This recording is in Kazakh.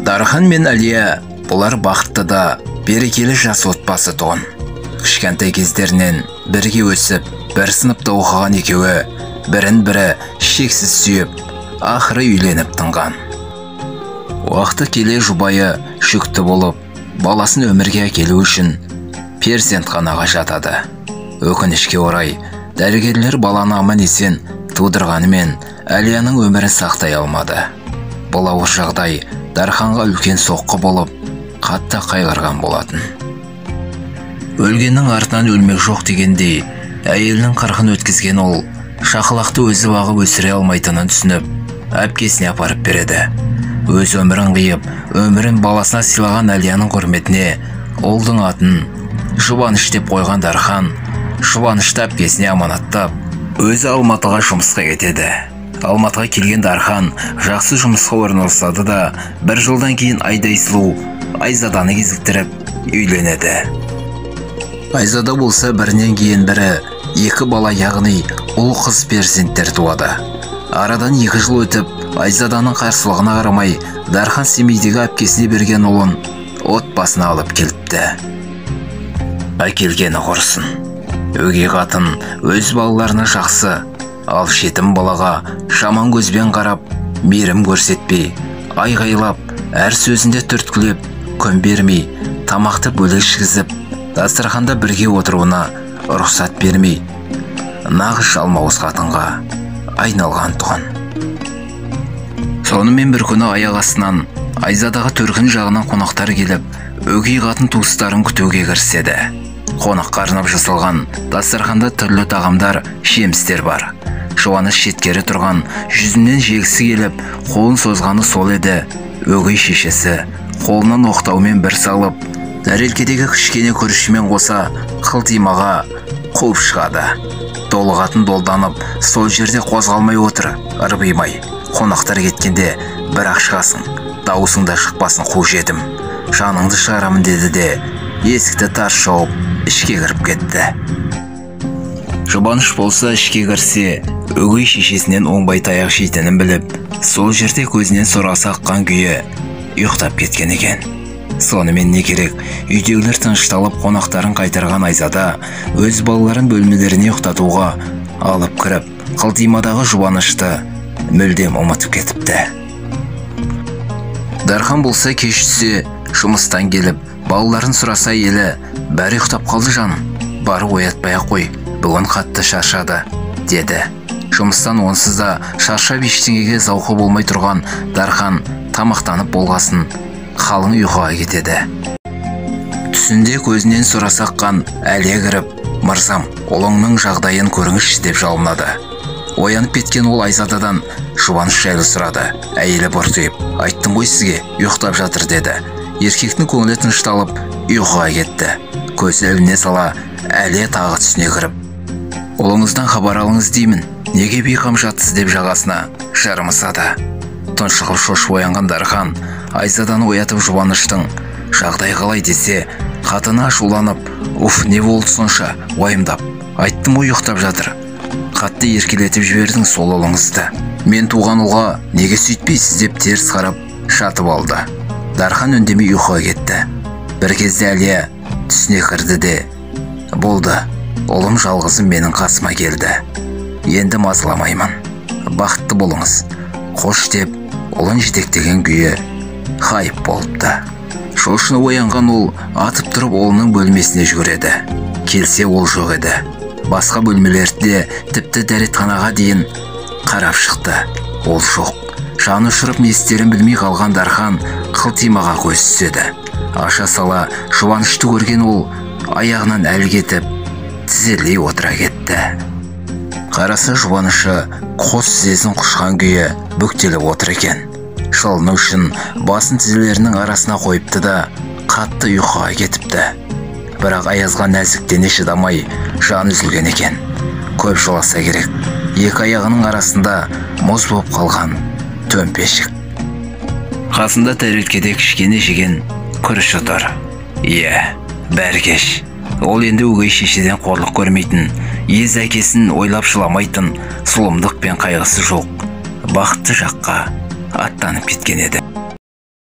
Дархан мен Әлия бұлар бақытты да берекелі жас отбасы тұғын. Кішкентай кездерінен бірге өсіп, бір сыныпта оқыған екеуі бірін-бірі шексіз сүйіп, ақыры үйленіп тынған. Уақыты келе жұбайы жүкті болып, баласын өмірге әкелу үшін перзентханаға жатады. Өкінішке орай, дәрігерлер баланы аман-есен тудырғанымен Әлияның өмірін сақтай алмады. Бұл ауыр жағдай Дарханға үлкен соққы болып, қатты қайғырған болатын. Өлгеннің артынан өлмек жоқ дегендей, әйелінің қырқын өткізген ол, шақылақты өзі бағып өсіре алмайтынын түсініп, әпкесіне апарып береді. Өз өмірін қиып, өмірін баласына сыйлаған Әлияның құрметіне олдың атын Жұбаныш деп қойған Дархан, Жұбанышты әпкесіне аманаттап, өзі Алматыға жұмысқа кетеді. Алматыға келген Дархан жақсы жұмысқа орналасады да, бір жылдан кейін Айдай сұлу Айзаданы кезіктіріп үйленеді. Айзада болса бірінен кейін бірі екі бала, яғни ұл қыз перзенттер туады. Арадан 2 жыл өтіп, Айзаданың қарсылығына қарамай, Дархан семейдегі әпкесіне берген ұлын отбасына алып келіпті. Әкелгені құрсын. Өгей қатын өз балаларына жақсы, ал жетім балаға жаман көзбен қарап, мейірім көрсетпей, айғайлап, әр сөзінде түрткілеп, күн бермей, тамақты бөлек ішкізіп, дастарханда бірге отыруына рұқсат бермей, нағыз жалмауыз қатынға айналған тұғын. Сонымен бір күні аяқ астынан Айзадаға төркін жағынан қонақтар келіп, өгей қатын туыстарын күтуге кіріседі. Қонаққа арнап жасалған дастарханда түрлі тағамдар, жемістер бар. Жұбаныш шеткері тұрған, жүзінен жегісі келіп, қолын созғаны сол еді. Өгей шешесі қолынан оқтаумен бір салып, тәрелкедегі кішкене күрішімен қоса қылтимаға қуып шығады. Толығатын долданып, сол жерде қозғалмай отыр, ырбимай. Қонақтар кеткенде бір-ақ шығасың, дауысың да шықпасын қу жетім. Жаныңды шығарамын деді де, есікті тарс жауып, ішке кіріп кетті. Жұбаныш болса ішке кірсе, өгей шешесінен оңбай таяқ жейтінін біліп, сол жерде көзінен сорасы аққан күйі ұйықтап кеткен екен. Сонымен не керек, үйдегілер тынышталып қонақтарын қайтарған Айзада өз балаларын бөлмелеріне ұйықтатуға алып кіріп, қылтимадағы Жұбанышты мүлдем ұмытып кетіпті. Дархан болса кеш түссе, жұмыстан келіп, балаларын сұраса елі, бәрі ұйықтап қалды жаным, бары оятпай-ақ қой, бүгін қатты шаршады, деді. Жұмыстан онсыз да шаршап ештеңеге зауқы болмай тұрған Дархан тамақтанып болғасын, қалың ұйқыға кетеді. Түсінде көзінен сорасы аққан Әлия кіріп, мырзам, ұлыңның жағдайын көріңізші деп жалынады. Оянып кеткен ол Айзададан Жұбаныш жайлы сұрады. Әйелі бұртиып, айттым ғой сізге, ұйықтап жатыр деді. Еркектің көңілі тынышталып, ұйқыға кетті. Көзі іліне сала, Әлия тағы түсіне кіріп, ұлыңыздан хабар алыңыз деймін, неге бейқам жатсыз деп жағасына жармасады. Тұншығып шошып оянған Дархан Айзаданы оятып Жұбаныштың жағдай қалай десе, қатыны ашуланып, уф, не болды сонша, уайымдап, айттым ғой ұйықтап жатыр. Қатты еркелетіп жібердің сол ұлыңызды. Мен туған ұлға неге сөйтпейсіз деп теріс қарап шатып алды. Дархан үндемей ұйқыға кетті. Бір кезде Әлия түсіне кірді де, болды, ұлым жалғызым менің қасыма келді. Енді мазаламаймын. Бақытты болыңыз. Қош деп, ұлын жетектеген күйі ғайып болыпты. Шошынып оянған ол атып тұрып ұлының бөлмесіне жүгіреді. Келсе ол жоқ еді. Басқа бөлмелерде тіпті дәретханаға дейін қарап шықты. Ол жоқ. Жаны ұшырып не істерін білмей қалған Дархан қылтимаға көз түседі. Аша сала Жұбанышты көрген ол аяғынан әлі кетіп, тізерлей отыра кетті. Қараса Жұбанышы қос тізесін құшқан күйі бүктеліп отыр екен. Шылыну үшін басын тізелерінің арасына қойыпты да қатты ұйқыға кетіпті. Бірақ аязға нәзік дене шыдамай жан үзілген екен. Көп жыласа керек. Екі аяғының арасында мұз болып қалған төмпешік. Қасында тәрелкеде кішкене жеген күріші тұр. Иә, бәркеш. Ол енді өгей шешеден қорлық көрмейтін, ез әкесін ойлап жыламайтын, зұлымдық пен қайғысы жоқ, бақытты жаққа аттанып кеткен еді.